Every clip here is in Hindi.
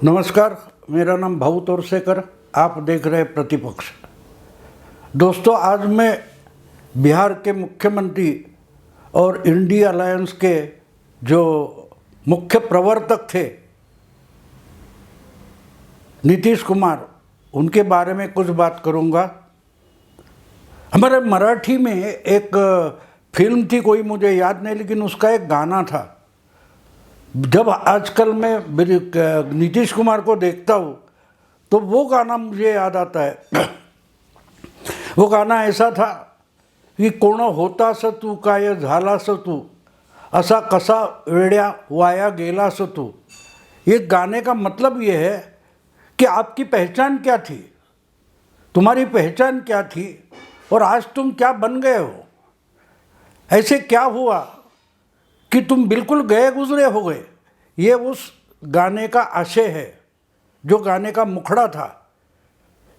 नमस्कार, मेरा नाम भाऊ तोरसेकर। आप देख रहे हैं प्रतिपक्ष। दोस्तों, आज मैं बिहार के मुख्यमंत्री और इंडिया अलायंस के जो मुख्य प्रवर्तक थे नीतीश कुमार, उनके बारे में कुछ बात करूंगा। हमारे मराठी में एक फिल्म थी, कोई मुझे याद नहीं, लेकिन उसका एक गाना था। जब आजकल मैं नीतीश कुमार को देखता हूँ तो वो गाना मुझे याद आता है। वो गाना ऐसा था की कोण होतास तू, काय झालास तू, असा कसा वेड्या वाया गेलास तू। ये गाने का मतलब ये है कि आपकी पहचान क्या थी, तुम्हारी पहचान क्या थी और आज तुम क्या बन गए हो। ऐसे क्या हुआ कि तुम बिल्कुल गए गुजरे हो गए। ये उस गाने का आशय है, जो गाने का मुखड़ा था।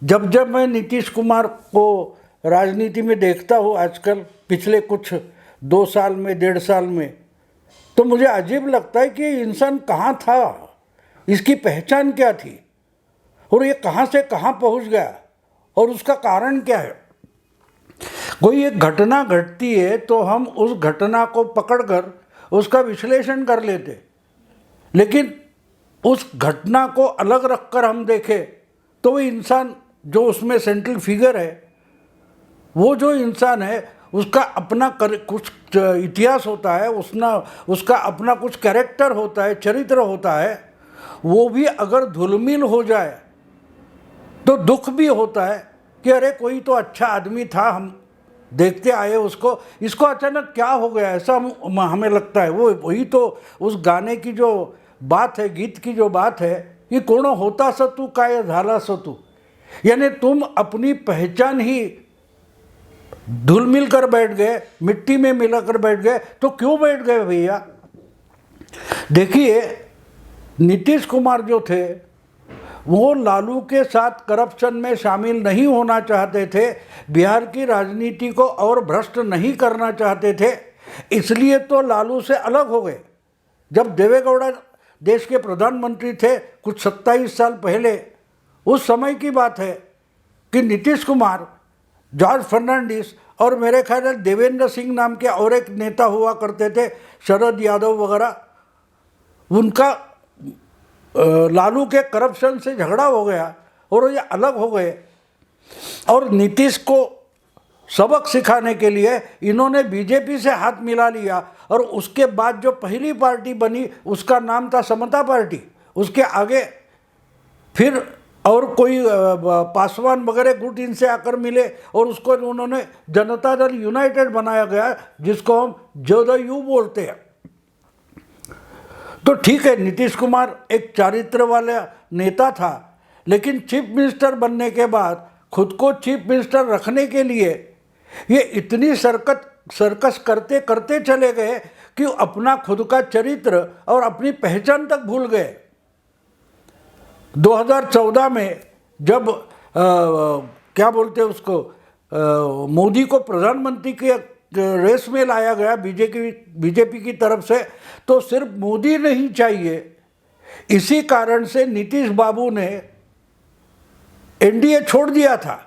जब जब मैं नीतीश कुमार को राजनीति में देखता हूँ आजकल, पिछले कुछ 2 साल में, 1.5 साल में, तो मुझे अजीब लगता है कि ये इंसान कहाँ था, इसकी पहचान क्या थी और ये कहाँ से कहाँ पहुँच गया और उसका कारण क्या है। कोई एक घटना घटती है तो हम उस घटना को पकड़कर उसका विश्लेषण कर लेते, लेकिन उस घटना को अलग रखकर हम देखें तो वो इंसान जो उसमें सेंट्रल फिगर है, वो जो इंसान है उसका अपना कुछ इतिहास होता है, उसका अपना कुछ कैरेक्टर होता है, चरित्र होता है। वो भी अगर धुलमिल हो जाए तो दुख भी होता है कि अरे कोई तो अच्छा आदमी था, हम देखते आए उसको, इसको अचानक क्या हो गया, ऐसा हमें लगता है। वही तो उस गाने की जो बात है, गीत की जो बात है कि कोण होतास तू, काय झालास तू। यानी तुम अपनी पहचान ही धुल मिल कर बैठ गए, मिट्टी में मिलाकर बैठ गए। तो क्यों बैठ गए भैया? देखिए, नीतीश कुमार जो थे वो लालू के साथ करप्शन में शामिल नहीं होना चाहते थे, बिहार की राजनीति को और भ्रष्ट नहीं करना चाहते थे, इसलिए तो लालू से अलग हो गए। जब देवेगौड़ा देश के प्रधानमंत्री थे कुछ 27 साल पहले, उस समय की बात है कि नीतीश कुमार, जॉर्ज फर्नांडिस और मेरे ख्याल में देवेंद्र सिंह नाम के और एक नेता हुआ करते थे, शरद यादव वगैरह, उनका लालू के करप्शन से झगड़ा हो गया और ये अलग हो गए। और नीतीश को सबक सिखाने के लिए इन्होंने बीजेपी से हाथ मिला लिया और उसके बाद जो पहली पार्टी बनी उसका नाम था समता पार्टी। उसके आगे फिर और कोई पासवान वगैरह गुट इनसे आकर मिले और उसको उन्होंने जनता दल यूनाइटेड बनाया गया, जिसको हम जदयू बोलते हैं। तो ठीक है, नीतीश कुमार एक चारित्र वाला नेता था, लेकिन चीफ मिनिस्टर बनने के बाद खुद को चीफ मिनिस्टर रखने के लिए ये इतनी सर्कस करते करते चले गए कि अपना खुद का चरित्र और अपनी पहचान तक भूल गए। 2014 में जब क्या बोलते हैं उसको, मोदी को प्रधानमंत्री के रेस में लाया गया बीजेपी की तरफ से, तो सिर्फ मोदी नहीं चाहिए, इसी कारण से नीतीश बाबू ने एनडीए छोड़ दिया था।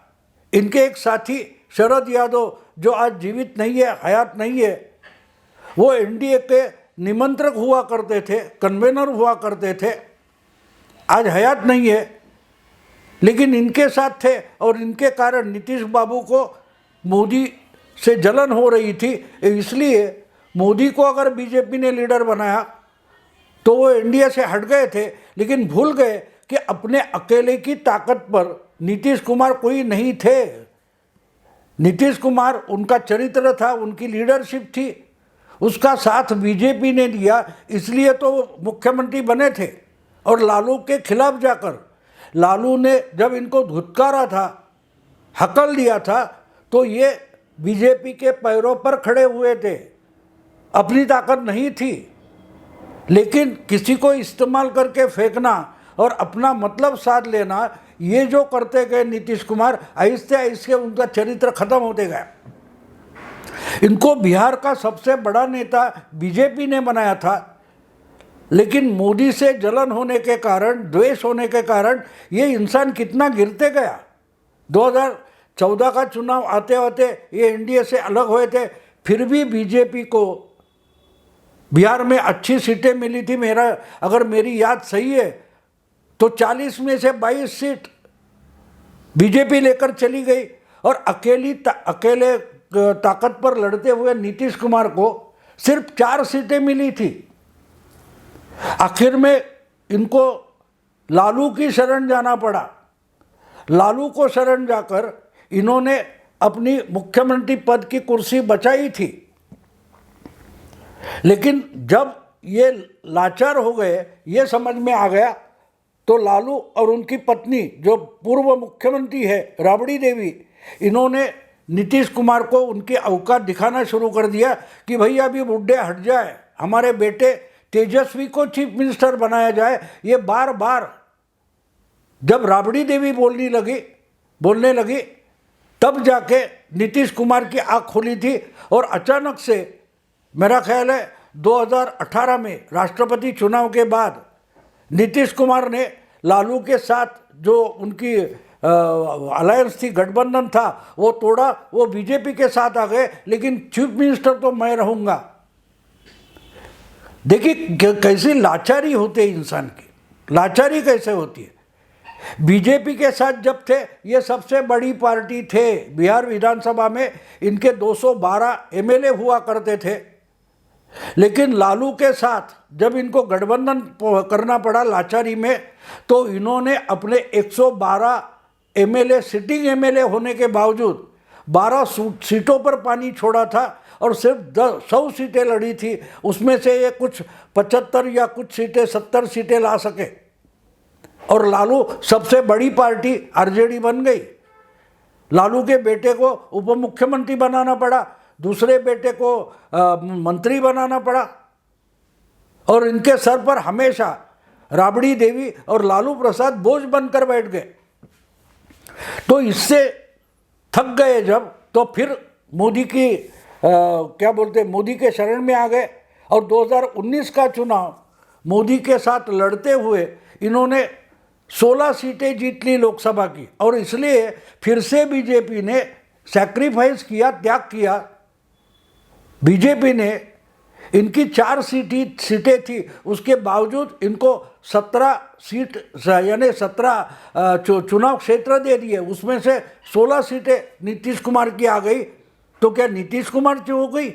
इनके एक साथी शरद यादव, जो आज जीवित नहीं है, हयात नहीं है, वो एनडीए के निमंत्रक हुआ करते थे, कन्वेनर हुआ करते थे, आज हयात नहीं है, लेकिन इनके साथ थे और इनके कारण नीतीश बाबू को मोदी से जलन हो रही थी। इसलिए मोदी को अगर बीजेपी ने लीडर बनाया तो वो एनडीए से हट गए थे, लेकिन भूल गए कि अपने अकेले की ताकत पर नीतीश कुमार कोई नहीं थे। नीतीश कुमार उनका चरित्र था, उनकी लीडरशिप थी, उसका साथ बीजेपी ने दिया, इसलिए तो वो मुख्यमंत्री बने थे। और लालू के खिलाफ जाकर लालू ने जब इनको धुतकारा था, हकल दिया था, तो ये बीजेपी के पैरों पर खड़े हुए थे, अपनी ताकत नहीं थी। लेकिन किसी को इस्तेमाल करके फेंकना और अपना मतलब साध लेना, ये जो करते गए नीतीश कुमार, आहिस्ते आहिस्ते उनका चरित्र खत्म होते गया। इनको बिहार का सबसे बड़ा नेता बीजेपी ने बनाया था, लेकिन मोदी से जलन होने के कारण, द्वेष होने के कारण ये इंसान कितना गिरते गया। 2014 का चुनाव आते आते ये एनडीए से अलग हुए थे, फिर भी बीजेपी को बिहार में अच्छी सीटें मिली थी। अगर मेरी याद सही है तो 40 में से 22 सीट बीजेपी लेकर चली गई और अकेले ताकत पर लड़ते हुए नीतीश कुमार को सिर्फ 4 सीटें मिली थी। आखिर में इनको लालू की शरण जाना पड़ा। लालू को शरण जाकर इन्होंने अपनी मुख्यमंत्री पद की कुर्सी बचाई थी। लेकिन जब ये लाचार हो गए, ये समझ में आ गया, तो लालू और उनकी पत्नी जो पूर्व मुख्यमंत्री है राबड़ी देवी, इन्होंने नीतीश कुमार को उनकी औकात दिखाना शुरू कर दिया कि भैया अभी बुढ़े हट जाए, हमारे बेटे तेजस्वी को चीफ मिनिस्टर बनाया जाए। ये बार बार जब राबड़ी देवी बोलने लगी तब जाके नीतीश कुमार की आँख खुली थी। और अचानक से मेरा ख्याल है 2018 में राष्ट्रपति चुनाव के बाद नीतीश कुमार ने लालू के साथ जो उनकी अलायंस थी, गठबंधन था, वो तोड़ा, वो बीजेपी के साथ आ गए, लेकिन चीफ मिनिस्टर तो मैं रहूँगा। देखिए कैसी लाचारी होती है इंसान की, लाचारी कैसे होती है। बीजेपी के साथ जब थे, ये सबसे बड़ी पार्टी थे बिहार विधानसभा में, इनके 212 एमएलए हुआ करते थे। लेकिन लालू के साथ जब इनको गठबंधन करना पड़ा लाचारी में, तो इन्होंने अपने 112 एमएलए, सिटिंग एमएलए होने के बावजूद 12 सीटों पर पानी छोड़ा था और सिर्फ 100 सीटें लड़ी थी। उसमें से ये कुछ 75 या कुछ सीटें 70 सीटें ला सके और लालू सबसे बड़ी पार्टी आरजेडी बन गई। लालू के बेटे को उप मुख्यमंत्री बनाना पड़ा, दूसरे बेटे को मंत्री बनाना पड़ा और इनके सर पर हमेशा राबड़ी देवी और लालू प्रसाद बोझ बनकर बैठ गए। तो इससे थक गए जब, तो फिर मोदी की मोदी के शरण में आ गए और 2019 का चुनाव मोदी के साथ लड़ते हुए इन्होंने 16 सीटें जीत ली लोकसभा की। और इसलिए फिर से बीजेपी ने सैक्रिफाइस किया, त्याग किया। बीजेपी ने इनकी 4 सीटें थी, उसके बावजूद इनको 17 सीट यानी 17 चुनाव क्षेत्र दे दिए। उसमें से 16 सीटें नीतीश कुमार की आ गई। तो क्या नीतीश कुमार की हो गई?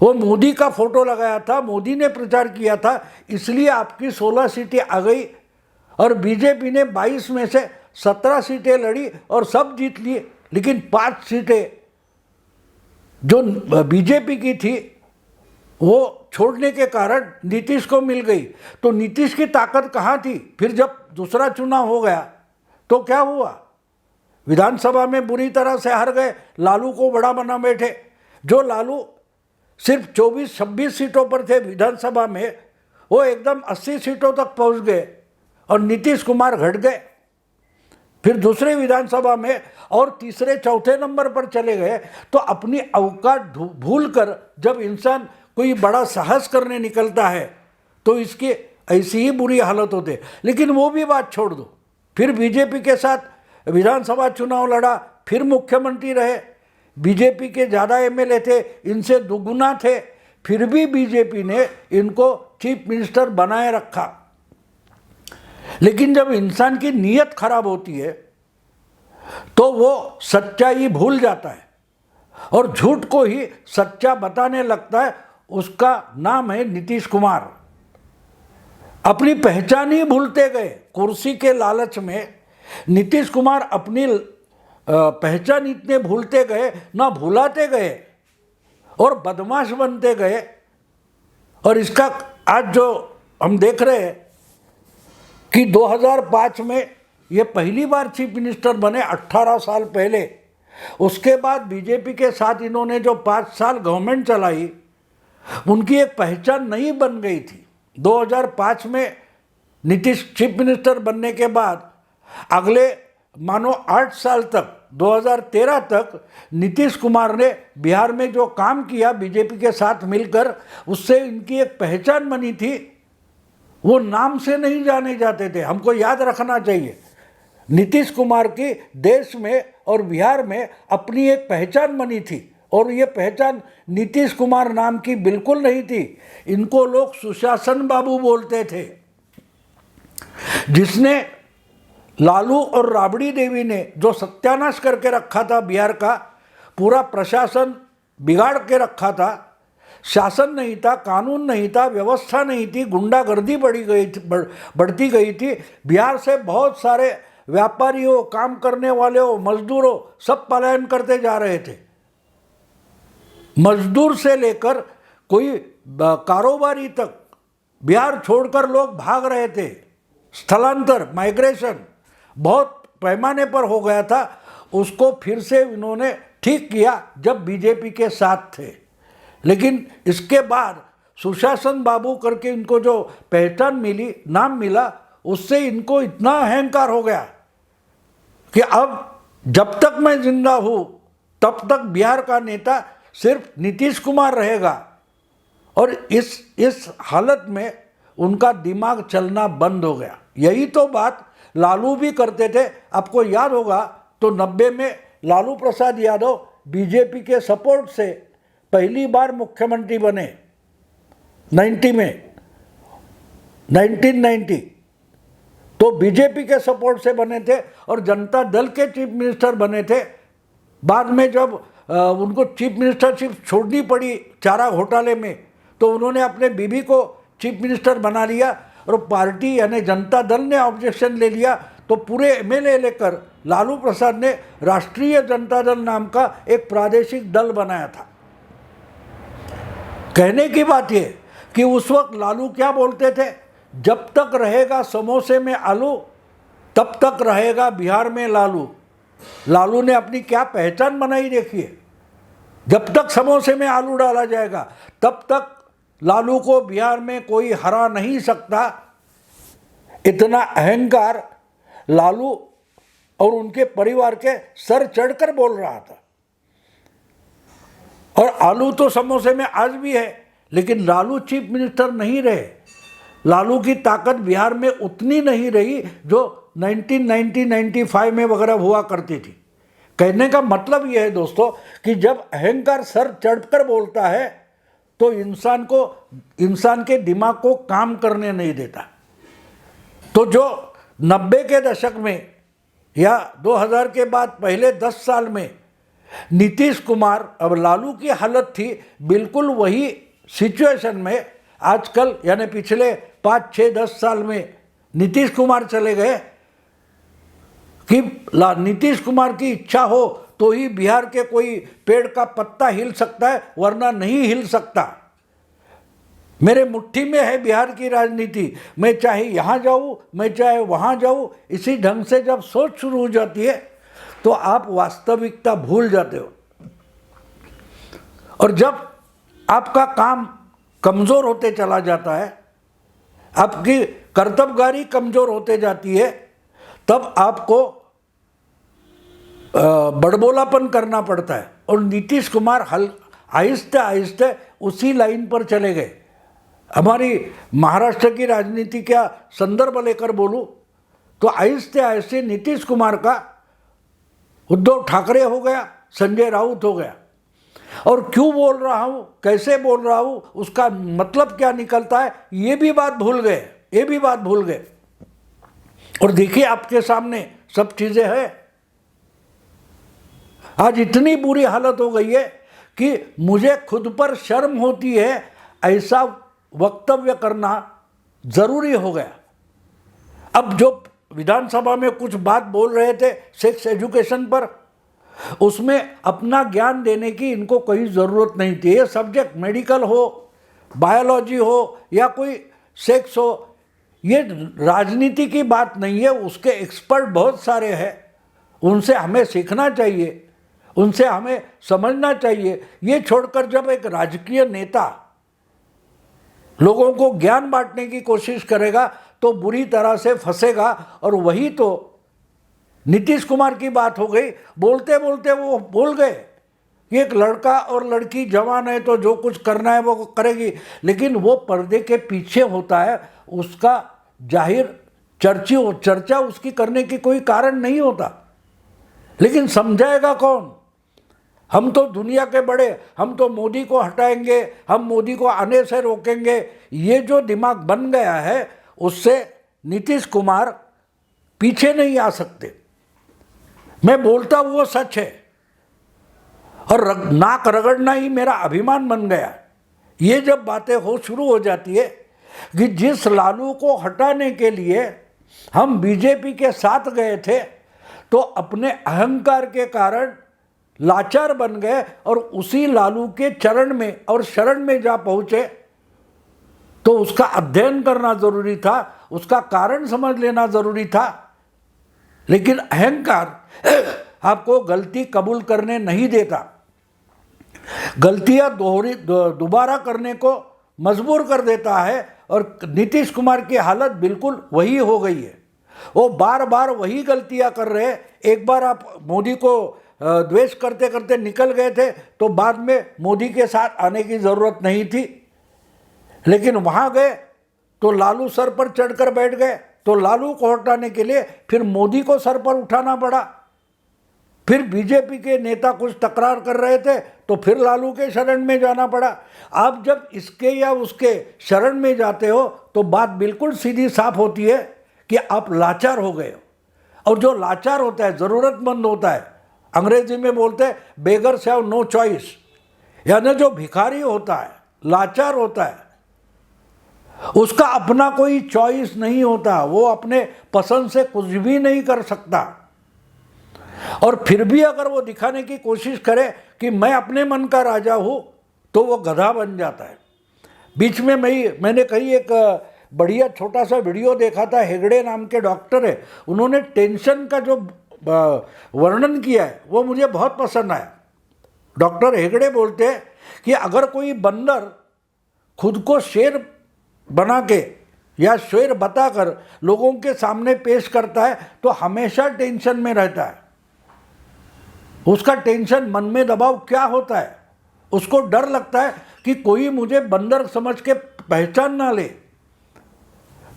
वो मोदी का फोटो लगाया था, मोदी ने प्रचार किया था, इसलिए आपकी 16 सीटें आ गई। और बीजेपी ने 22 में से 17 सीटें लड़ी और सब जीत ली। लेकिन 5 सीटें जो बीजेपी की थी वो छोड़ने के कारण नीतीश को मिल गई। तो नीतीश की ताकत कहाँ थी? फिर जब दूसरा चुनाव हो गया तो क्या हुआ? विधानसभा में बुरी तरह से हार गए, लालू को बड़ा बना बैठे। जो लालू सिर्फ 24-26 सीटों पर थे विधानसभा में, वो एकदम 80 सीटों तक पहुंच गए और नीतीश कुमार घट गए। फिर दूसरे विधानसभा में और तीसरे चौथे नंबर पर चले गए। तो अपनी औकात भूलकर जब इंसान कोई बड़ा साहस करने निकलता है तो इसकी ऐसी ही बुरी हालत होती है। लेकिन वो भी बात छोड़ दो, फिर बीजेपी के साथ विधानसभा चुनाव लड़ा, फिर मुख्यमंत्री रहे। बीजेपी के ज़्यादा एमएलए थे, इनसे दुगुना थे, फिर भी बीजेपी ने इनको चीफ मिनिस्टर बनाए रखा। लेकिन जब इंसान की नीयत खराब होती है तो वो सच्चाई भूल जाता है और झूठ को ही सच्चा बताने लगता है। उसका नाम है नीतीश कुमार। अपनी पहचान ही भूलते गए कुर्सी के लालच में। नीतीश कुमार अपनी पहचान इतने भूलते गए, ना भुलाते गए और बदमाश बनते गए। और इसका आज जो हम देख रहे हैं कि 2005 में ये पहली बार चीफ मिनिस्टर बने, 18 साल पहले। उसके बाद बीजेपी के साथ इन्होंने जो 5 साल गवर्नमेंट चलाई, उनकी एक पहचान नहीं बन गई थी। 2005 में नीतीश चीफ मिनिस्टर बनने के बाद अगले मानो 8 साल तक 2013 तक नीतीश कुमार ने बिहार में जो काम किया बीजेपी के साथ मिलकर, उससे इनकी एक पहचान बनी थी। वो नाम से नहीं जाने जाते थे। हमको याद रखना चाहिए, नीतीश कुमार की देश में और बिहार में अपनी एक पहचान बनी थी, और ये पहचान नीतीश कुमार नाम की बिल्कुल नहीं थी। इनको लोग सुशासन बाबू बोलते थे। जिसने लालू और राबड़ी देवी ने जो सत्यानाश करके रखा था, बिहार का पूरा प्रशासन बिगाड़ के रखा था, शासन नहीं था, कानून नहीं था, व्यवस्था नहीं थी, गुंडागर्दी बढ़ती गई थी। बिहार से बहुत सारे व्यापारियों, काम करने वालों, मजदूरों सब पलायन करते जा रहे थे। मजदूर से लेकर कोई कारोबारी तक बिहार छोड़कर लोग भाग रहे थे। स्थलांतर, माइग्रेशन बहुत पैमाने पर हो गया था। उसको फिर से इन्होंने ठीक किया जब बीजेपी के साथ थे। लेकिन इसके बाद सुशासन बाबू करके इनको जो पहचान मिली, नाम मिला, उससे इनको इतना अहंकार हो गया कि अब जब तक मैं जिंदा हूँ तब तक बिहार का नेता सिर्फ नीतीश कुमार रहेगा। और इस हालत में उनका दिमाग चलना बंद हो गया। यही तो बात लालू भी करते थे। आपको याद होगा तो 90 में लालू प्रसाद यादव बीजेपी के सपोर्ट से पहली बार मुख्यमंत्री बने। 1990 तो बीजेपी के सपोर्ट से बने थे और जनता दल के चीफ मिनिस्टर बने थे। बाद में जब उनको चीफ मिनिस्टरशिप छोड़नी पड़ी चारा घोटाले में, तो उन्होंने अपने बीबी को चीफ मिनिस्टर बना लिया और पार्टी यानी जनता दल ने ऑब्जेक्शन ले लिया। तो पूरे एमएलए लेकर लालू प्रसाद ने राष्ट्रीय जनता दल नाम का एक प्रादेशिक दल बनाया था। कहने की बात यह कि उस वक्त लालू क्या बोलते थे, जब तक रहेगा समोसे में आलू तब तक रहेगा बिहार में लालू। लालू ने अपनी क्या पहचान बनाई देखिए। जब तक समोसे में आलू डाला जाएगा तब तक लालू को बिहार में कोई हरा नहीं सकता। इतना अहंकार लालू और उनके परिवार के सर चढ़कर बोल रहा था। और आलू तो समोसे में आज भी है, लेकिन लालू चीफ मिनिस्टर नहीं रहे। लालू की ताकत बिहार में उतनी नहीं रही जो 1990-95 में वगैरह हुआ करती थी। कहने का मतलब यह है दोस्तों कि जब अहंकार सर चढ़कर बोलता है तो इंसान के दिमाग को काम करने नहीं देता। तो जो 90 के दशक में या 2000 के बाद पहले 10 साल में नीतीश कुमार और लालू की हालत थी, बिल्कुल वही सिचुएशन में आजकल यानी पिछले 5-6-10 साल में नीतीश कुमार चले गए कि नीतीश कुमार की इच्छा हो तो ही बिहार के कोई पेड़ का पत्ता हिल सकता है, वरना नहीं हिल सकता। मेरे मुट्ठी में है बिहार की राजनीति, मैं चाहे यहाँ जाऊँ, मैं चाहे वहाँ जाऊँ। इसी ढंग से जब सोच शुरू हो जाती है तो आप वास्तविकता भूल जाते हो। और जब आपका काम कमज़ोर होते चला जाता है, आपकी कर्तव्यगारी कमज़ोर होते जाती है, तब आपको बड़बोलापन करना पड़ता है। और नीतीश कुमार आहिस्ते आहिस्ते उसी लाइन पर चले गए। हमारी महाराष्ट्र की राजनीति का संदर्भ लेकर बोलूं तो आहिस्ते आहिस्ते नीतीश कुमार का उद्धव ठाकरे हो गया, संजय राउत हो गया। और क्यों बोल रहा हूँ, कैसे बोल रहा हूँ, उसका मतलब क्या निकलता है, ये भी बात भूल गए। और देखिए आपके सामने सब चीज़ें हैं। आज इतनी बुरी हालत हो गई है कि मुझे खुद पर शर्म होती है ऐसा वक्तव्य करना ज़रूरी हो गया। अब जो विधानसभा में कुछ बात बोल रहे थे सेक्स एजुकेशन पर, उसमें अपना ज्ञान देने की इनको कोई ज़रूरत नहीं थी। ये सब्जेक्ट मेडिकल हो, बायोलॉजी हो या कोई सेक्स हो, ये राजनीति की बात नहीं है। उसके एक्सपर्ट बहुत सारे हैं, उनसे हमें सीखना चाहिए, उनसे हमें समझना चाहिए। ये छोड़कर जब एक राजकीय नेता लोगों को ज्ञान बांटने की कोशिश करेगा तो बुरी तरह से फंसेगा। और वही तो नीतीश कुमार की बात हो गई, बोलते बोलते वो बोल गए कि एक लड़का और लड़की जवान है तो जो कुछ करना है वो करेगी, लेकिन वो पर्दे के पीछे होता है, उसका जाहिर चर्चा उसकी करने की कोई कारण नहीं होता। लेकिन समझाएगा कौन? हम तो दुनिया के बड़े, हम तो मोदी को हटाएंगे, हम मोदी को आने से रोकेंगे, ये जो दिमाग बन गया है उससे नीतीश कुमार पीछे नहीं आ सकते। मैं बोलता हूँ वो सच है, और नाक रगड़ना ही मेरा अभिमान बन गया। ये जब बातें शुरू हो जाती है कि जिस लालू को हटाने के लिए हम बीजेपी के साथ गए थे, तो अपने अहंकार के कारण लाचार बन गए और उसी लालू के चरण में और शरण में जा पहुंचे, तो उसका अध्ययन करना जरूरी था, उसका कारण समझ लेना जरूरी था। लेकिन अहंकार आपको गलती कबूल करने नहीं देता, गलतियां दोबारा करने को मजबूर कर देता है। और नीतीश कुमार की हालत बिल्कुल वही हो गई है, वो बार बार वही गलतियां कर रहे हैं। एक बार आप मोदी को द्वेष करते करते निकल गए थे, तो बाद में मोदी के साथ आने की ज़रूरत नहीं थी, लेकिन वहाँ गए तो लालू सर पर चढ़कर बैठ गए, तो लालू को हटाने के लिए फिर मोदी को सर पर उठाना पड़ा। फिर बीजेपी के नेता कुछ तकरार कर रहे थे तो फिर लालू के शरण में जाना पड़ा। आप जब इसके या उसके शरण में जाते हो तो बात बिल्कुल सीधी साफ होती है कि आप लाचार हो गए हो। और जो लाचार होता है, ज़रूरतमंद होता है, अंग्रेजी में बोलते हैं बेगर्स हैव नो चॉइस, यानी जो भिखारी होता है, लाचार होता है, उसका अपना कोई चॉइस नहीं होता, वो अपने पसंद से कुछ भी नहीं कर सकता। और फिर भी अगर वो दिखाने की कोशिश करे कि मैं अपने मन का राजा हूँ, तो वो गधा बन जाता है। बीच में मैंने कहीं एक बढ़िया छोटा सा वीडियो देखा था, हेगड़े नाम के डॉक्टर है, उन्होंने टेंशन का जो वर्णन किया है वो मुझे बहुत पसंद आया। डॉक्टर हेगड़े बोलते हैं कि अगर कोई बंदर खुद को शेर बना के या शेर बताकर लोगों के सामने पेश करता है तो हमेशा टेंशन में रहता है। उसका टेंशन, मन में दबाव क्या होता है, उसको डर लगता है कि कोई मुझे बंदर समझ के पहचान ना ले,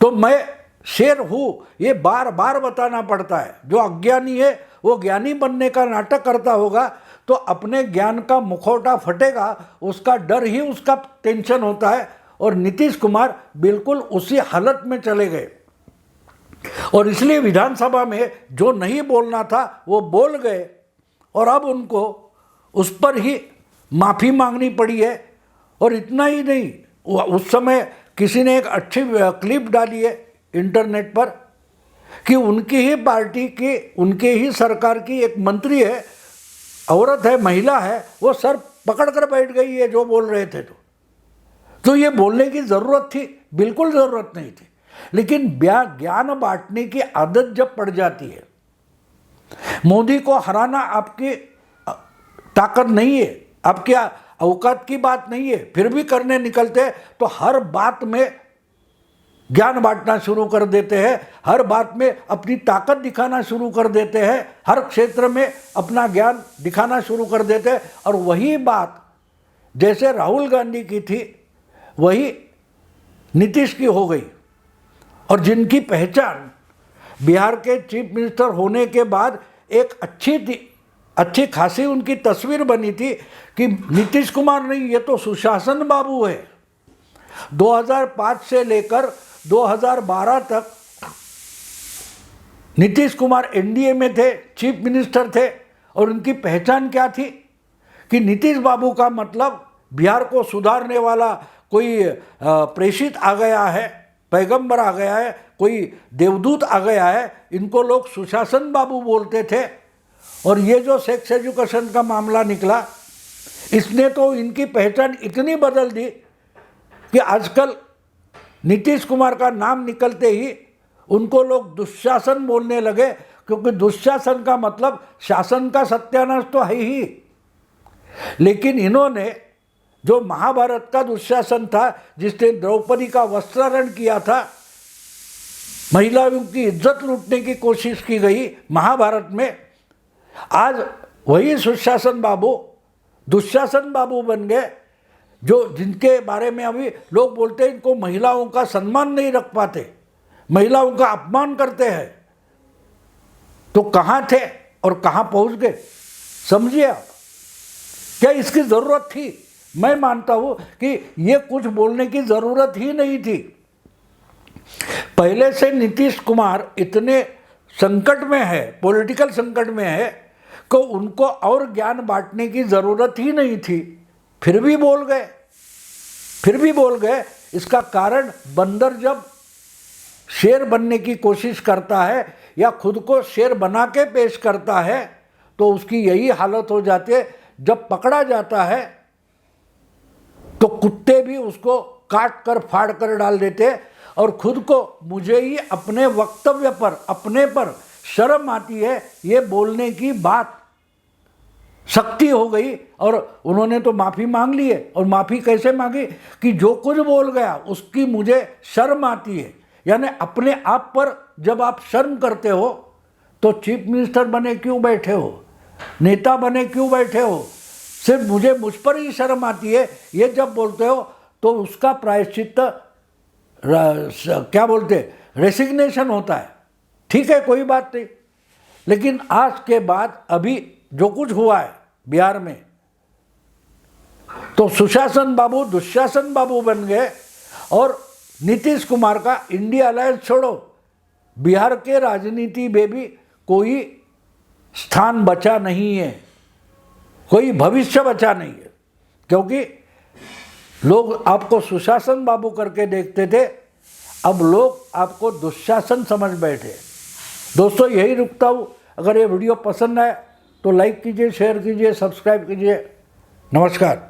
तो मैं शेर हूँ, ये बार बार बताना पड़ता है। जो अज्ञानी है वो ज्ञानी बनने का नाटक करता होगा तो अपने ज्ञान का मुखौटा फटेगा, उसका डर ही उसका टेंशन होता है। और नीतीश कुमार बिल्कुल उसी हालत में चले गए, और इसलिए विधानसभा में जो नहीं बोलना था वो बोल गए, और अब उनको उस पर ही माफ़ी मांगनी पड़ी है। और इतना ही नहीं, उस समय किसी ने एक अच्छी क्लिप डाली है इंटरनेट पर कि उनकी ही पार्टी की, उनके ही सरकार की एक मंत्री है, औरत है, महिला है, वो सर पकड़ कर बैठ गई है जो बोल रहे थे। तो ये बोलने की ज़रूरत थी? बिल्कुल ज़रूरत नहीं थी। लेकिन ज्ञान बांटने की आदत जब पड़ जाती है, मोदी को हराना आपकी ताकत नहीं है, आपके औकात की बात नहीं है, फिर भी करने निकलते तो हर बात में ज्ञान बांटना शुरू कर देते हैं, हर बात में अपनी ताकत दिखाना शुरू कर देते हैं, हर क्षेत्र में अपना ज्ञान दिखाना शुरू कर देते हैं। और वही बात जैसे राहुल गांधी की थी वही नीतीश की हो गई। और जिनकी पहचान बिहार के चीफ मिनिस्टर होने के बाद एक अच्छी खासी उनकी तस्वीर बनी थी कि नीतीश कुमार नहीं, ये तो सुशासन बाबू है। 2005 से लेकर 2012 तक नीतीश कुमार एनडीए में थे, चीफ मिनिस्टर थे, और उनकी पहचान क्या थी कि नीतीश बाबू का मतलब बिहार को सुधारने वाला कोई प्रेषित आ गया है, पैगंबर आ गया है, कोई देवदूत आ गया है, इनको लोग सुशासन बाबू बोलते थे। और ये जो सेक्स एजुकेशन का मामला निकला, इसने तो इनकी पहचान इतनी बदल दी कि आजकल नीतीश कुमार का नाम निकलते ही उनको लोग दुशासन बोलने लगे, क्योंकि दुशासन का मतलब शासन का सत्यानाश तो है ही। लेकिन इन्होंने जो महाभारत का दुशासन था, जिसने द्रौपदी का वस्त्राहरण किया था, महिलाओं की इज्जत लूटने की कोशिश की गई महाभारत में। आज वही सुशासन बाबू दुशासन बाबू बन गए, जो जिनके बारे में अभी लोग बोलते हैं इनको महिलाओं का सम्मान नहीं रख पाते, महिलाओं का अपमान करते हैं। तो कहाँ थे और कहाँ पहुँच गए, समझिए आप। क्या इसकी ज़रूरत थी? मैं मानता हूँ कि ये कुछ बोलने की ज़रूरत ही नहीं थी। पहले से नीतीश कुमार इतने संकट में है, पॉलिटिकल संकट में है, कि उनको और ज्ञान बांटने की ज़रूरत ही नहीं थी, फिर भी बोल गए। इसका कारण बंदर जब शेर बनने की कोशिश करता है या खुद को शेर बना के पेश करता है तो उसकी यही हालत हो जाती है। जब पकड़ा जाता है तो कुत्ते भी उसको काट कर फाड़ कर डाल देते हैं। और खुद को मुझे ही अपने वक्तव्य पर, अपने पर शर्म आती है, ये बोलने की बात सख्ती हो गई। और उन्होंने तो माफ़ी मांग ली है। और माफ़ी कैसे मांगी कि जो कुछ बोल गया उसकी मुझे शर्म आती है। यानी अपने आप पर जब आप शर्म करते हो तो चीफ मिनिस्टर बने क्यों बैठे हो, नेता बने क्यों बैठे हो, सिर्फ मुझ पर ही शर्म आती है, ये जब बोलते हो तो उसका प्रायश्चित क्या बोलते, रेसिग्नेशन होता है। ठीक है, कोई बात नहीं। लेकिन आज के बाद अभी जो कुछ हुआ है बिहार में, तो सुशासन बाबू दुशासन बाबू बन गए। और नीतीश कुमार का इंडिया अलायंस छोड़ो, बिहार के राजनीति में भी कोई स्थान बचा नहीं है, कोई भविष्य बचा नहीं है। क्योंकि लोग आपको सुशासन बाबू करके देखते थे, अब लोग आपको दुशासन समझ बैठे। दोस्तों, यही रुकता हूँ। अगर ये वीडियो पसंद आए तो लाइक कीजिए, शेयर कीजिए, सब्सक्राइब कीजिए। नमस्कार।